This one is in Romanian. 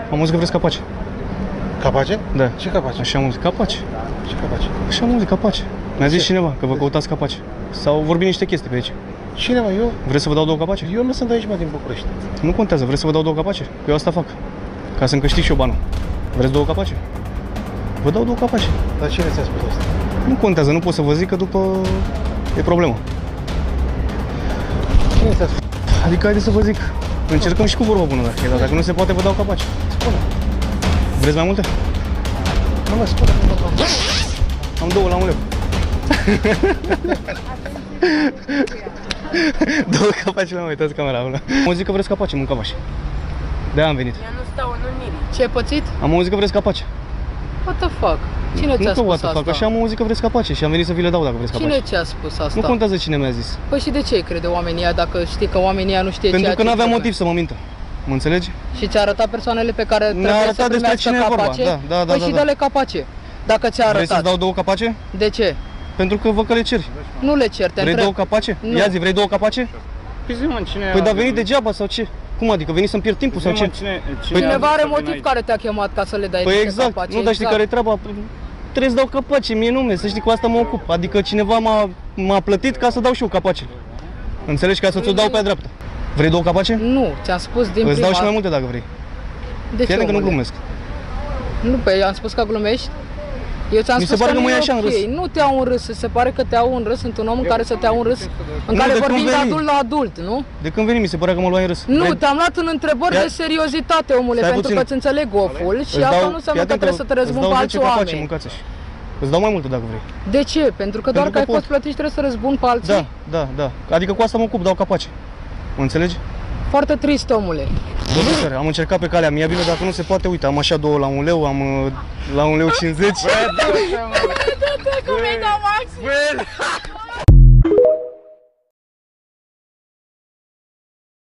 Am auzit că vreți capace. Capace? Da. Ce capace? Așa am auzit, capace. Ce capace? Așa am auzit, capace. Mi-a zis cineva că vă căutați capace. Sau vorbim niște chestii pe aici. Cine, mă? Eu? Vreți să vă dau două capace? Eu nu sunt aici, mă, din București. Nu contează, vreți să vă dau două capace? Eu asta fac. Ca să-mi câștig și eu banul. Vreți două capace? Vă dau două capace. Dar cine ți-a spus asta? Nu contează, nu pot să vă zic că după e problemă. Cine ți-a spus? Adică haideți să vă zic. Încercăm și cu vorba bună dacă e, dar dacă nu se poate vă dau capace. Spune. Vreți mai multe? Nu mă spune. Am două la un leu. Două capace la uitați camera. Am auzit că vreți capace, mâncavași. De-aia am venit. Eu nu stau în Unirii. Ce ai pățit? Am auzit că vreți capace. What the fuck? Cine ți-a Nu că spus what the asta? fuck, așa am auzit că vreți capace și am venit să vi le dau dacă vreți capace. Cine ți-a spus asta? Nu contează cine mi-a zis. Păi și de ce îi crede oamenii ăia dacă știi că oamenii ăia nu știe Pentru ceea că ce n-avea trebuie? motiv să mă mintă. Mă înțelegi? Și ți-a arătat persoanele pe care trebuie arătat să despre primească cine e vorba. capace? Da, Păi și da. dă-le capace. Dacă ți-a Vrei să-ți arătat. dau două capace? De ce? Pentru că văd că le ceri. Nu le cer, te Vrei întreb. două capace? Nu. Ia zi, vrei două capace? Păi zi, mă, cine Păi a dar veni vorbit? degeaba sau ce? Cum adică? Veni să-mi pierd timpul sau Zi, mă, ce? cine Cineva a are zis să motiv vin care te-a chemat ca să le dai Păi niște exact, capace. nu, dar știi care e treaba? Trebuie să dau capace, mie nume, să știi cu asta mă ocup. Adică cineva m-a plătit ca să dau și eu capace. Înțelegi? Ca să ți-o dau pe dreapta. Vrei două capace? Nu, ți-am spus din Îți prima. dau și mai multe dacă vrei. De ce, Chiar că nu omule? glumesc. Nu, pe am spus că glumești? Eu ți-am Mi se spus pare că că mă nu iei e așa în ok. râs. Nu te iau în râs, se pare că te iau în râs, sunt un om în care să te iau în râs, în Nu, care de vorbim când de veni. adult la adult, nu? De când veni mi se părea că mă luai în râs. Nu, Vrei- te-am luat în întrebări Ia- de seriozitate, omule, Stai pentru puțin. că îți înțeleg oful și Îți asta dau- nu înseamnă fii că atent, trebuie să te îți răzbun dau pe 10 alți capace, oameni. mâncați-și. Îți dau mai multe dacă vrei. De ce? Pentru că doar Pentru că ai că fost pot. plătit și trebuie să răzbun pe alții? Da. Adică cu asta mă ocup, dau capace. Mă înțelegi? Foarte trist, omule. Domnule, am încercat pe calea amiabilă, dacă nu se poate, uite, am așa două la un leu, am la un leu 50.